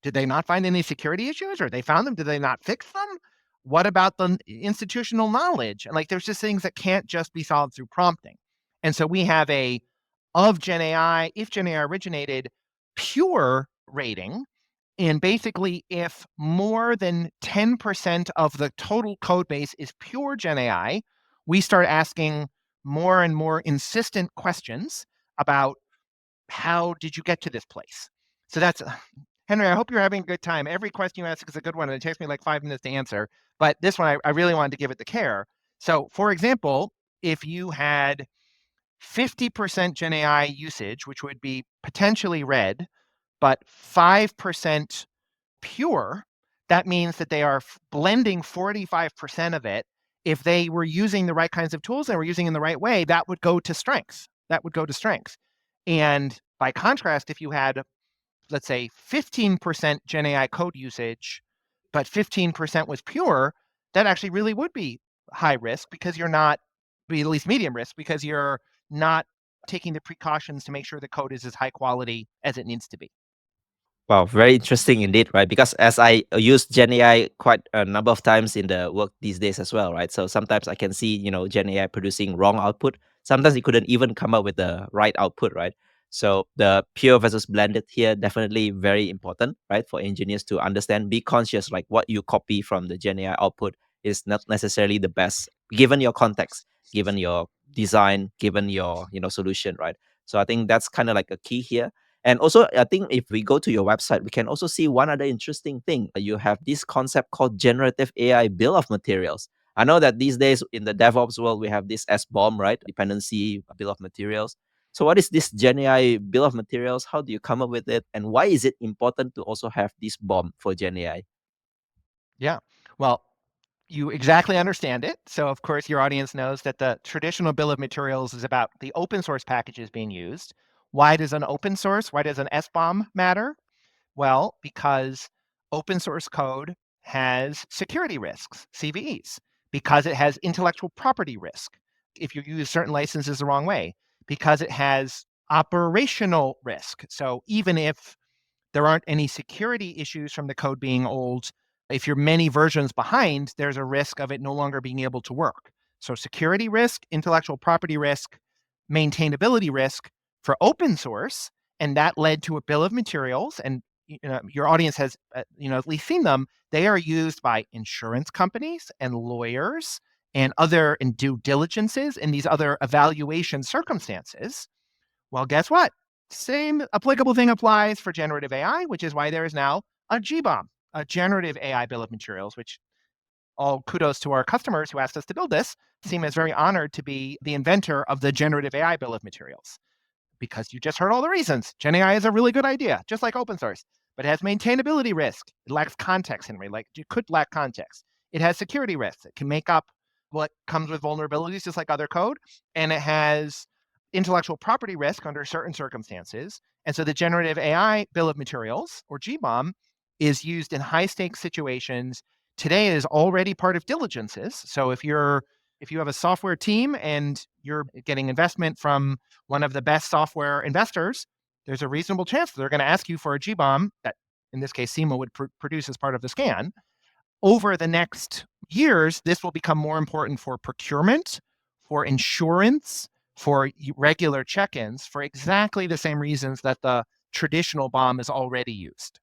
Did they not find any security issues, or they found them? Did they not fix them? What about the institutional knowledge? And like, there's just things that can't just be solved through prompting. And so we have a of GenAI, if GenAI originated, pure rating. And basically, if more than 10% of the total code base is pure GenAI, we start asking more and more insistent questions about how did you get to this place? So that's Henry, I hope you're having a good time. Every question you ask is a good one, and it takes me like 5 minutes to answer. But this one, I really wanted to give it the care. So, for example, if you had 50% GenAI usage, which would be potentially red, but 5% pure, that means that they are blending 45% of it. If they were using the right kinds of tools and were using in the right way, that would go to strengths. That would go to strengths. And by contrast, if you had, let's say, 15% GenAI code usage, but 15% was pure, that actually really would be high risk because you're not, be at least medium risk, because you're not taking the precautions to make sure the code is as high quality as it needs to be. Wow, very interesting indeed, right? Because as I use GenAI quite a number of times in the work these days as well, right? So sometimes I can see, GenAI producing wrong output. Sometimes it couldn't even come up with the right output, right? So the pure versus blended here definitely very important, right? For engineers to understand, be conscious, like what you copy from the GenAI output is not necessarily the best, given your context, given your design, given your, solution, right? So I think that's kind of like a key here. And also, I think if we go to your website, we can also see one other interesting thing. You have this concept called generative AI bill of materials. I know that these days in the DevOps world, we have this SBOM, right? Dependency bill of materials. So, what is this Gen AI bill of materials? How do you come up with it? And why is it important to also have this BOM for Gen AI? Yeah. Well, you exactly understand it. So, of course, your audience knows that the traditional bill of materials is about the open source packages being used. Why does why does an SBOM matter? Well, because open source code has security risks, CVEs, because it has intellectual property risk if you use certain licenses the wrong way, because it has operational risk. So even if there aren't any security issues from the code being old, if you're many versions behind, there's a risk of it no longer being able to work. So security risk, intellectual property risk, maintainability risk for open source, and that led to a bill of materials. And your audience has at least seen them. They are used by insurance companies and lawyers and other in due diligences and these other evaluation circumstances. Well, guess what? Same applicable thing applies for generative AI, which is why there is now a GBOM, a generative AI bill of materials, which all kudos to our customers who asked us to build this. Sema is very honored to be the inventor of the generative AI bill of materials, because you just heard all the reasons. GenAI is a really good idea, just like open source, but it has maintainability risk. It lacks context, Henry. Like, it could lack context. It has security risks. It can make up what comes with vulnerabilities, just like other code. And it has intellectual property risk under certain circumstances. And so the generative AI bill of materials, or GBOM, is used in high stakes situations. Today it is already part of diligences. So if you have a software team and you're getting investment from one of the best software investors, there's a reasonable chance they're going to ask you for a GBOM that, in this case, Sema would produce as part of the scan. Over the next years, this will become more important for procurement, for insurance, for regular check-ins, for exactly the same reasons that the traditional BOM is already used.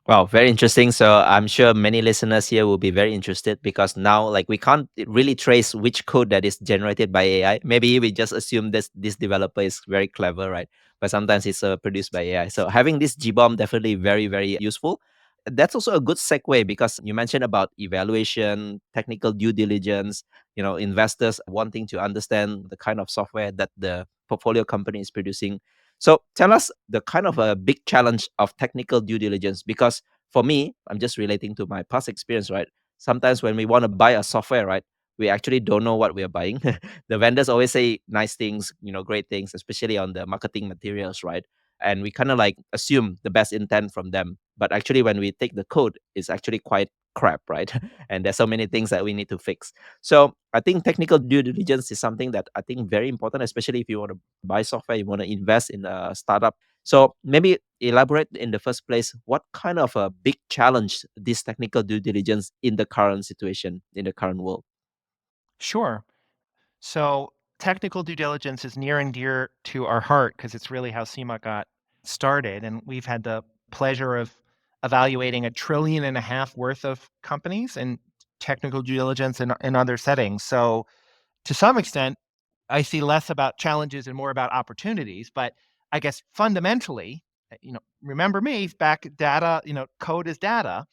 Wow, very interesting. So I'm sure many listeners here will be very interested because now, like, we can't really trace which code that is generated by AI. Maybe we just assume this developer is very clever, right? But sometimes it's produced by AI. So having this GBOM definitely very, very useful. That's also a good segue because you mentioned about evaluation, technical due diligence, investors wanting to understand the kind of software that the portfolio company is producing. So tell us the kind of a big challenge of technical due diligence, because For me, I'm just relating to my past experience, right? Sometimes when we want to buy a software, right, we actually don't know what we are buying. The vendors always say nice things, great things, especially on the marketing materials, right? And we kind of like assume the best intent from them. But actually, when we take the code, it's actually quite crap, right? And there's so many things that we need to fix. So I think technical due diligence is something that I think very important, especially if you want to buy software, you want to invest in a startup. So maybe elaborate in the first place what kind of a big challenge this technical due diligence in the current situation, in the current world. Sure. So technical due diligence is near and dear to our heart because it's really how SEMA got started. And we've had the pleasure of evaluating 1.5 trillion worth of companies and technical due diligence in other settings. So to some extent, I see less about challenges and more about opportunities. But I guess fundamentally, remember me back data, code is data.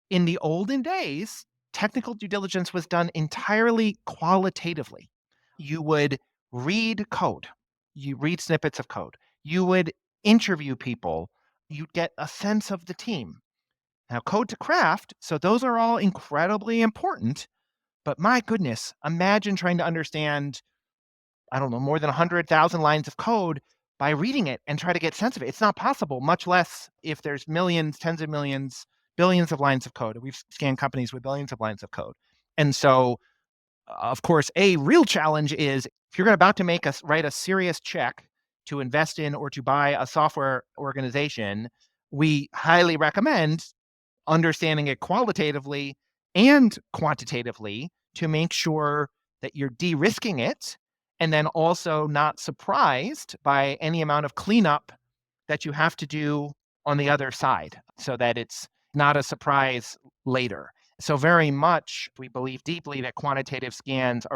In the olden days, technical due diligence was done entirely qualitatively. You would read code, you read snippets of code, you would interview people, you'd get a sense of the team. Now, code to craft, so those are all incredibly important. But my goodness, imagine trying to understand, I don't know, more than 100,000 lines of code by reading it and try to get sense of it. It's not possible, much less if there's millions, tens of millions, billions of lines of code. We've scanned companies with billions of lines of code. And so, of course, a real challenge is if you're about to write a serious check to invest in or to buy a software organization, we highly recommend understanding it qualitatively and quantitatively to make sure that you're de-risking it and then also not surprised by any amount of cleanup that you have to do on the other side so that it's not a surprise later. So very much we believe deeply that quantitative scans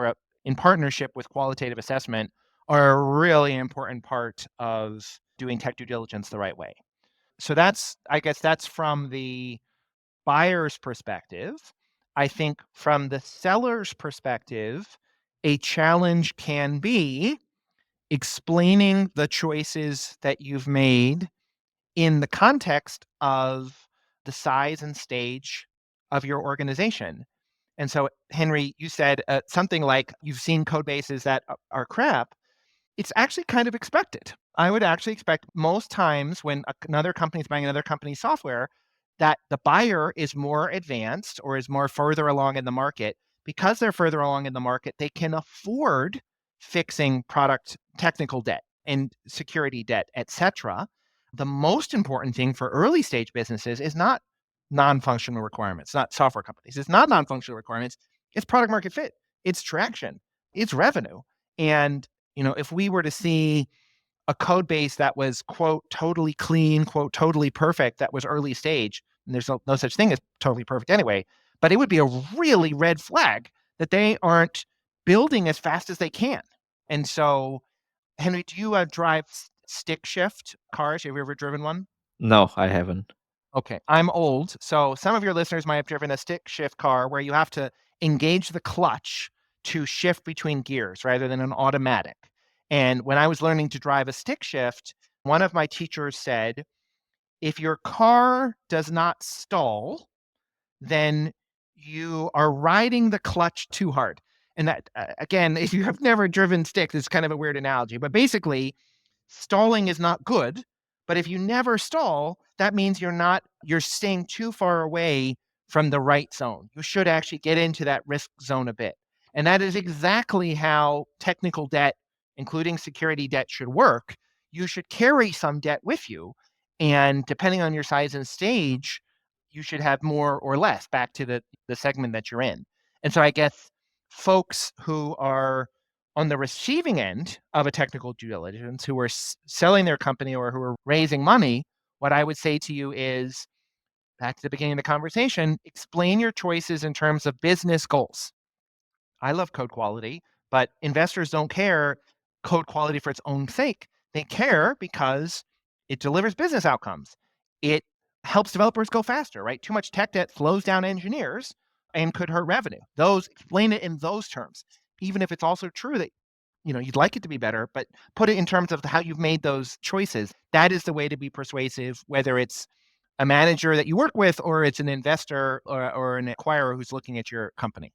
in partnership with qualitative assessment are a really important part of doing tech due diligence the right way. So I guess that's from the buyer's perspective. I think from the seller's perspective, a challenge can be explaining the choices that you've made in the context of the size and stage of your organization. And so, Henry, you said something like you've seen code bases that are crap. It's actually kind of expected. I would actually expect most times when another company is buying another company's software that the buyer is more advanced or is more further along in the market. Because they're further along in the market, they can afford fixing product technical debt and security debt, etc. The most important thing for early stage businesses is not non-functional requirements, not software companies. It's not non-functional requirements. It's product market fit. It's traction. It's revenue. And if we were to see a code base that was, quote, totally clean, quote, totally perfect, that was early stage, and there's no such thing as totally perfect anyway, but it would be a really red flag that they aren't building as fast as they can. And so, Henry, do you drive stick shift cars? Have you ever driven one? No, I haven't. Okay, I'm old, so some of your listeners might have driven a stick shift car where you have to engage the clutch to shift between gears rather than an automatic. And when I was learning to drive a stick shift, one of my teachers said, if your car does not stall, then you are riding the clutch too hard. And that, again, if you have never driven sticks, it's kind of a weird analogy, but basically, stalling is not good, but if you never stall, that means you're staying too far away from the right zone. You should actually get into that risk zone a bit. And that is exactly how technical debt, including security debt, should work. You should carry some debt with you. And depending on your size and stage, you should have more or less back to the segment that you're in. And so I guess folks who are on the receiving end of a technical due diligence, who are selling their company or who are raising money, what I would say to you is back to the beginning of the conversation, explain your choices in terms of business goals. I love code quality, but investors don't care code quality for its own sake. They care because it delivers business outcomes. It helps developers go faster, right? Too much tech debt slows down engineers and could hurt revenue. Those explain it in those terms, even if it's also true that you'd like it to be better, but put it in terms of how you've made those choices. That is the way to be persuasive, whether it's a manager that you work with, or it's an investor or an acquirer who's looking at your company?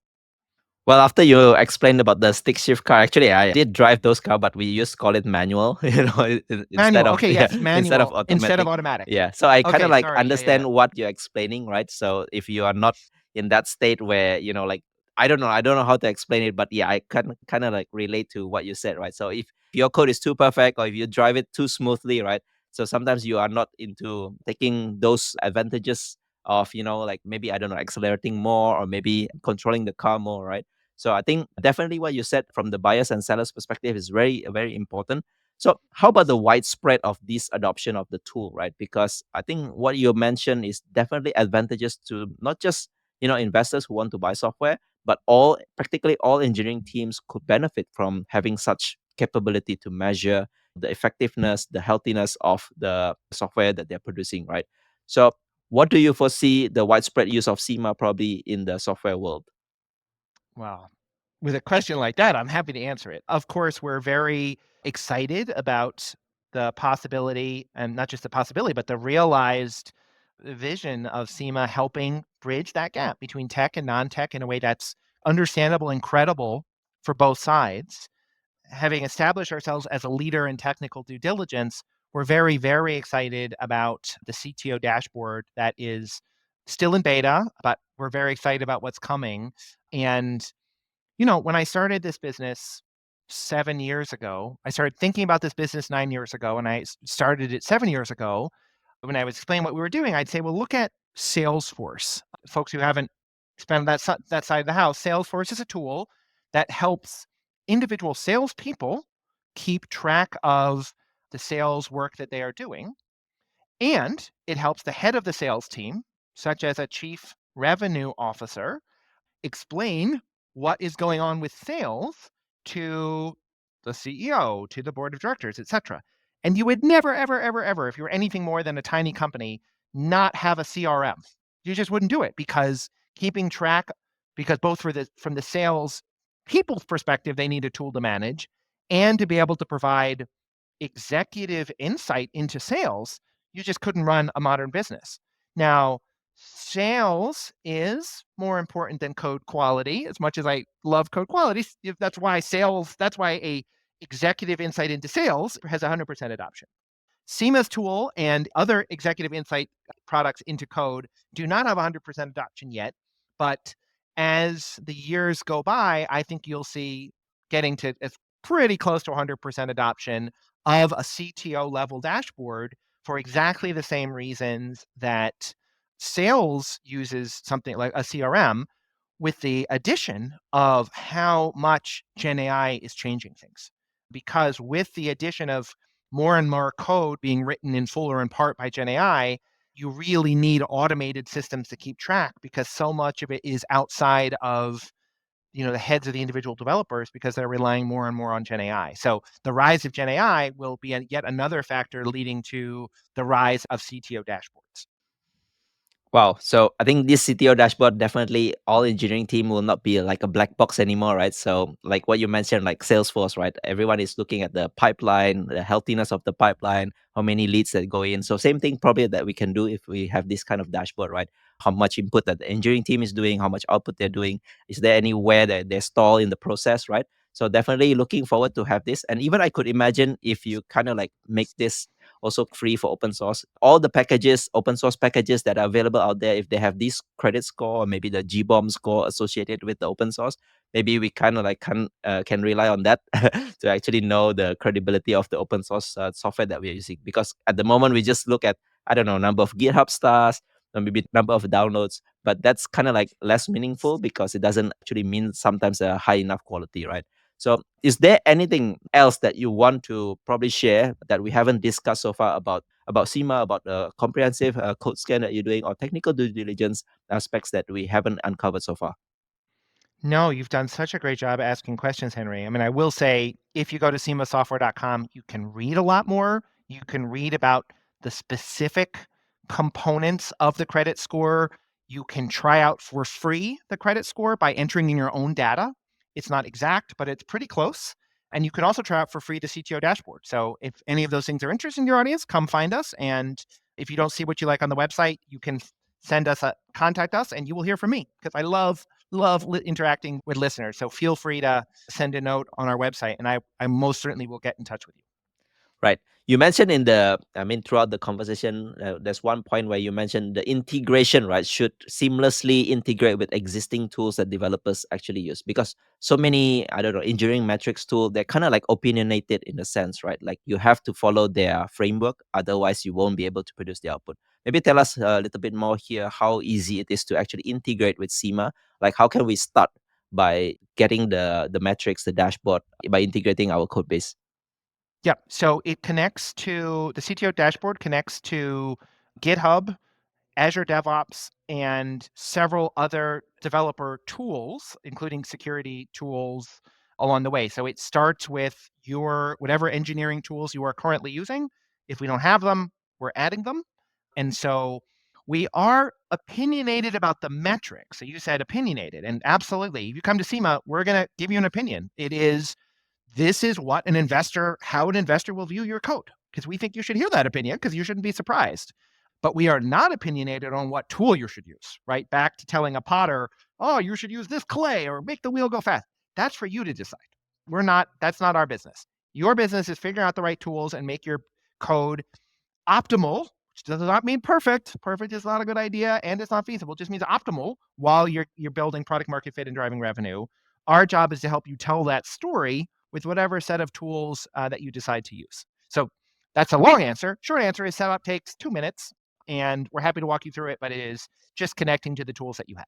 Well, after you explained about the stick shift car, actually, I did drive those car, but we used to call it manual, instead Manual. of Okay, yes, instead of manual instead of automatic. automatic. Yeah, so I kind of Okay, like sorry. Yeah, yeah. understand what you're explaining, right? So if you are not in that state where like I don't know how to explain it, but yeah, I kind of like relate to what you said, right? So if your code is too perfect or if you drive it too smoothly, right? So sometimes you are not into taking those advantages of like maybe I don't know accelerating more or maybe controlling the car more, right? So I think definitely what you said from the buyers and sellers perspective is very important. So how about the widespread of this adoption of the tool, right? Because I think what you mentioned is definitely advantages to not just investors who want to buy software, but all practically all engineering teams could benefit from having such capability to measure the effectiveness, the healthiness of the software that they're producing, right? So what do you foresee the widespread use of SEMA probably in the software world? Well, with a question like that, I'm happy to answer it. Of course, we're very excited about the possibility, and not just the possibility, but the realized vision of SEMA helping bridge that gap between tech and non-tech in a way that's understandable and credible for both sides. Having established ourselves as a leader in technical due diligence, we're very excited about the CTO dashboard that is still in beta, but we're very excited about what's coming. And when I started this business 7 years ago, I started thinking about this business 9 years ago, and I started it 7 years ago. When I would explain what we were doing, I'd say, well, look at Salesforce. Folks who haven't spent that side of the house, Salesforce is a tool that helps individual salespeople keep track of the sales work that they are doing. And it helps the head of the sales team, such as a chief revenue officer, explain what is going on with sales to the CEO, to the board of directors, etc. And you would never, ever, if you were anything more than a tiny company, not have a CRM. You just wouldn't do it because keeping track, because both from the sales people's perspective, they need a tool to manage, and to be able to provide executive insight into sales, you just couldn't run a modern business. Now, sales is more important than code quality. As much as I love code quality, that's why a executive insight into sales has 100% adoption. Sema's tool and other executive insight products into code do not have 100% adoption yet, but as the years go by, I think you'll see getting to it's pretty close to 100% adoption of a CTO level dashboard for exactly the same reasons that sales uses something like a CRM, with the addition of how much Gen AI is changing things. Because with the addition of more and more code being written in full or in part by Gen AI, you really need automated systems to keep track, because so much of it is outside of the heads of the individual developers, because they're relying more and more on Gen AI. So the rise of Gen AI will be yet another factor leading to the rise of CTO dashboards. Wow. So I think this CTO dashboard definitely all engineering team will not be like a black box anymore, right? So like what you mentioned, like Salesforce, right? Everyone is looking at the pipeline, the healthiness of the pipeline, how many leads that go in. So same thing probably that we can do if we have this kind of dashboard, right? How much input that the engineering team is doing, how much output they're doing. Is there anywhere that they're stalled in the process, right? So definitely looking forward to have this. And even I could imagine if you kind of like make this also free for open source. All the packages, open source packages that are available out there, if they have this credit score or maybe the GBOM score associated with the open source, maybe we kind of like can rely on that to actually know the credibility of the open source software that we're using. Because at the moment we just look at I don't know number of GitHub stars, or maybe number of downloads, but that's kind of like less meaningful because it doesn't actually mean sometimes a high enough quality, right? So, is there anything else that you want to probably share that we haven't discussed so far about SEMA, about the comprehensive code scan that you're doing, or technical due diligence aspects that we haven't uncovered so far? No, you've done such a great job asking questions, Henry. I mean, I will say, if you go to semasoftware.com, you can read a lot more. You can read about the specific components of the credit score. You can try out for free the credit score by entering in your own data. It's not exact, but it's pretty close. And you can also try out for free the CTO dashboard. So if any of those things are interesting in your audience, come find us, and If you don't see what you like on the website, you can contact us and you will hear from me because I love interacting with listeners. So feel free to send a note on our website and I most certainly will get in touch with you. Right. You mentioned throughout the conversation, there's one point where you mentioned the integration, right, should seamlessly integrate with existing tools that developers actually use. Because so many, I don't know, engineering metrics tool, they're kind of like opinionated in a sense, right? Like you have to follow their framework, otherwise you won't be able to produce the output. Maybe tell us a little bit more here how easy it is to actually integrate with Sema. Like how can we start by getting the metrics, the dashboard, by integrating our code base? Yeah. So it connects to the CTO dashboard, connects to GitHub, Azure DevOps, and several other developer tools, including security tools along the way. So it starts with your whatever engineering tools you are currently using. If we don't have them, we're adding them. And so we are opinionated about the metrics. So you said opinionated, and absolutely. If you come to SEMA, we're going to give you an opinion. This is how an investor will view your code, because we think you should hear that opinion because you shouldn't be surprised. But we are not opinionated on what tool you should use, right? Back to telling a potter, oh, you should use this clay or make the wheel go fast. That's for you to decide. That's not our business. Your business is figuring out the right tools and make your code optimal, which does not mean perfect. Perfect is not a good idea and it's not feasible. It just means optimal while you're building product market fit and driving revenue. Our job is to help you tell that story with whatever set of tools that you decide to use. So that's a long answer. Short answer is setup takes 2 minutes, and we're happy to walk you through it, but it is just connecting to the tools that you have.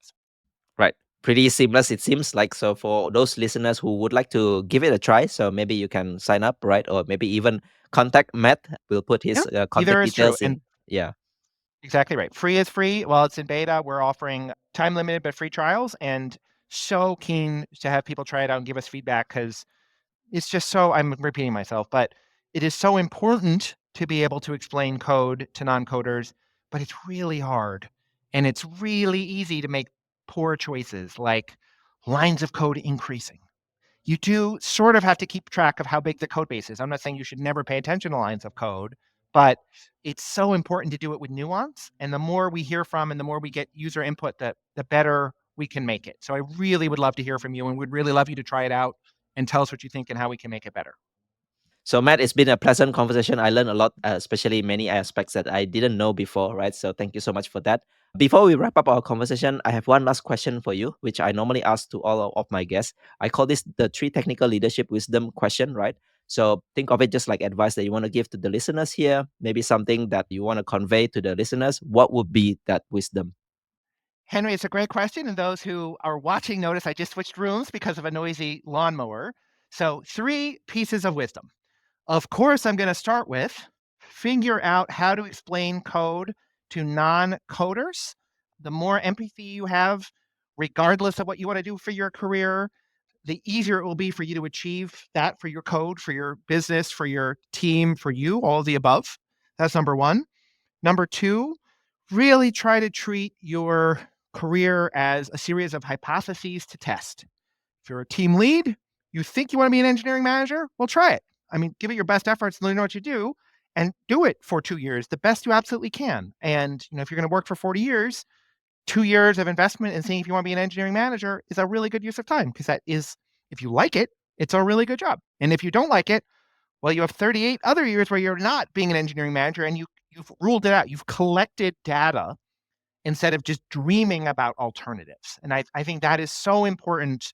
Right. Pretty seamless, it seems like. So, for those listeners who would like to give it a try, so maybe you can sign up, right? Or maybe even contact Matt. We'll put Yeah, his contact either is true. details And in. Yeah. exactly right. Free is free. While it's in beta, we're offering time limited but free trials, and so keen to have people try it out and give us feedback because it's just so, I'm repeating myself, but it is so important to be able to explain code to non-coders, but it's really hard. And it's really easy to make poor choices like lines of code increasing. You do sort of have to keep track of how big the code base is. I'm not saying you should never pay attention to lines of code, but it's so important to do it with nuance. And the more we hear from and the more we get user input, the better we can make it. So I really would love to hear from you and would really love you to try it out and tell us what you think and how we can make it better. So, Matt, it's been a pleasant conversation. I learned a lot, especially many aspects that I didn't know before, right? So, thank you so much for that. Before we wrap up our conversation, I have one last question for you, which I normally ask to all of my guests. I call this the three technical leadership wisdom question, right? So, think of it just like advice that you want to give to the listeners here, maybe something that you want to convey to the listeners. What would be that wisdom? Henry, it's a great question. And those who are watching notice I just switched rooms because of a noisy lawnmower. So, 3 pieces of wisdom. Of course, I'm going to start with figure out how to explain code to non-coders. The more empathy you have, regardless of what you want to do for your career, the easier it will be for you to achieve that for your code, for your business, for your team, for you, all of the above. That's number one. Number two, really try to treat your career as a series of hypotheses to test. If you're a team lead, you think you want to be an engineering manager, well, try it. I mean, give it your best efforts and let know what you do and do it for 2 years, the best you absolutely can. And, if you're going to work for 40 years, 2 years of investment in seeing if you want to be an engineering manager is a really good use of time because if you like it, it's a really good job. And if you don't like it, well, you have 38 other years where you're not being an engineering manager and you've ruled it out. You've collected data instead of just dreaming about alternatives. And I think that is so important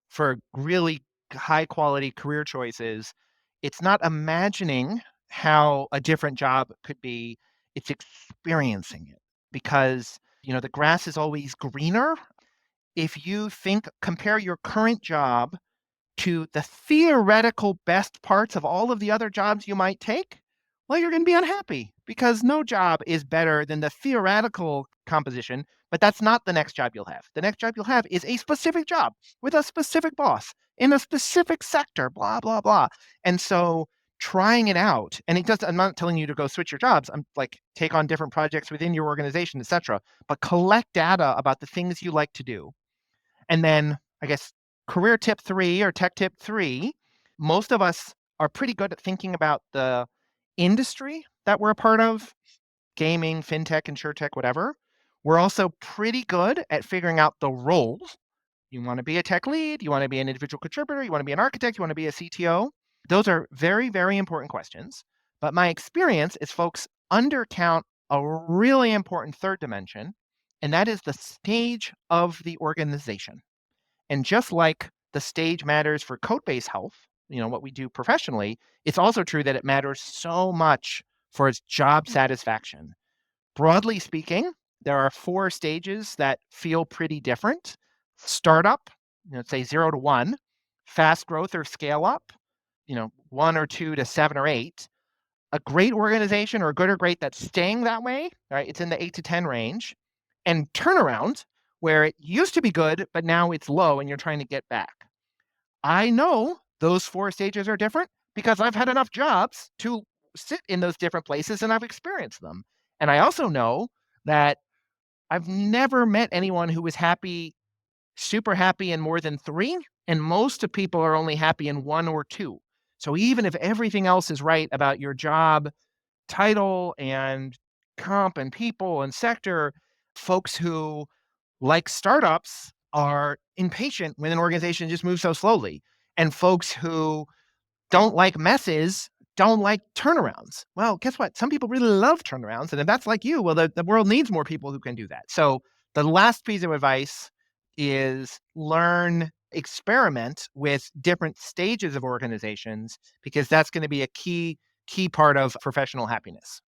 for really high quality career choices. It's not imagining how a different job could be, it's experiencing it because, the grass is always greener. If you compare your current job to the theoretical best parts of all of the other jobs you might take, well, you're going to be unhappy because no job is better than the theoretical composition, but that's not the next job you'll have. The next job you'll have is a specific job with a specific boss in a specific sector, blah, blah, blah. And so trying it out, and I'm not telling you to go switch your jobs. I'm like, take on different projects within your organization, etc. But collect data about the things you like to do. And then I guess career tip 3 or tech tip 3, most of us are pretty good at thinking about the industry that we're a part of. gaming, fintech, insurtech, whatever. We're also pretty good at figuring out the roles. You want to be a tech lead, you want to be an individual contributor, you want to be an architect, you want to be a CTO. Those are very, very important questions. But my experience is folks undercount a really important third dimension, and that is the stage of the organization. And just like the stage matters for Codebase health, what we do professionally, it's also true that it matters so much for its job satisfaction. Broadly speaking, there are 4 stages that feel pretty different. Startup, say 0 to 1, fast growth or scale up, 1 or 2 to 7 or 8. A great organization or good or great that's staying that way, right? It's in the 8 to 10 range. And turnaround, where it used to be good, but now it's low and you're trying to get back. I know those 4 stages are different because I've had enough jobs to sit in those different places and I've experienced them. And I also know that I've never met anyone who was happy, super happy in more than 3, and most of people are only happy in 1 or 2. So even if everything else is right about your job title and comp and people and sector, folks who like startups are impatient when an organization just moves so slowly. And folks who don't like messes don't like turnarounds. Well, guess what? Some people really love turnarounds. And if that's like you, well, the world needs more people who can do that. So the last piece of advice is learn, experiment with different stages of organizations, because that's going to be a key part of professional happiness.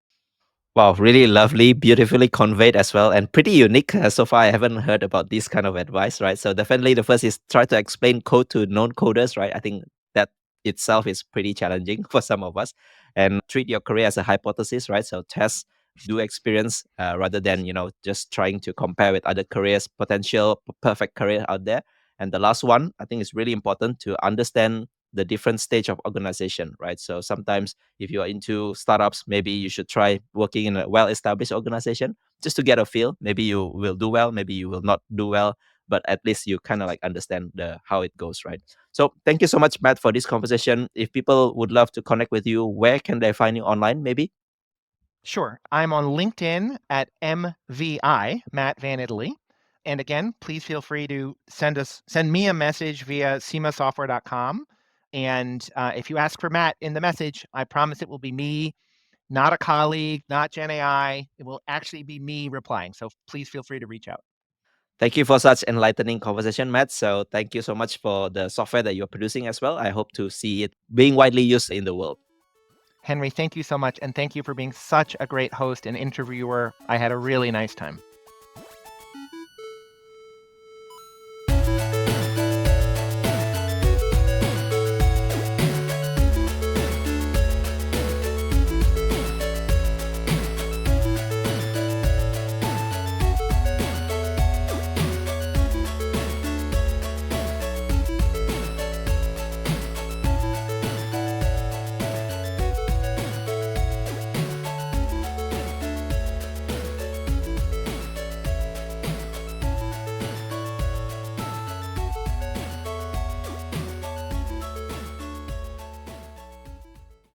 Wow, really lovely, beautifully conveyed as well, and pretty unique. So far, I haven't heard about this kind of advice, right? So definitely, the first is try to explain code to non-coders, right? I think that itself is pretty challenging for some of us. And treat your career as a hypothesis, right? So test, do experience, rather than just trying to compare with other careers, potential perfect career out there. And the last one, I think, is really important to understand the different stage of organization, right? So sometimes if you are into startups, maybe you should try working in a well-established organization just to get a feel. Maybe you will do well, maybe you will not do well, but at least you kind of like understand the how it goes, right? So thank you so much, Matt, for this conversation. If people would love to connect with you, where can they find you online, maybe? Sure. I'm on LinkedIn at MVI, Matt Van Italy. And again, please feel free to send me a message via semasoftware.com. And if you ask for Matt in the message, I promise it will be me, not a colleague, not GenAI. It will actually be me replying. So please feel free to reach out. Thank you for such enlightening conversation, Matt. So thank you so much for the software that you're producing as well. I hope to see it being widely used in the world. Henry, thank you so much. And thank you for being such a great host and interviewer. I had a really nice time.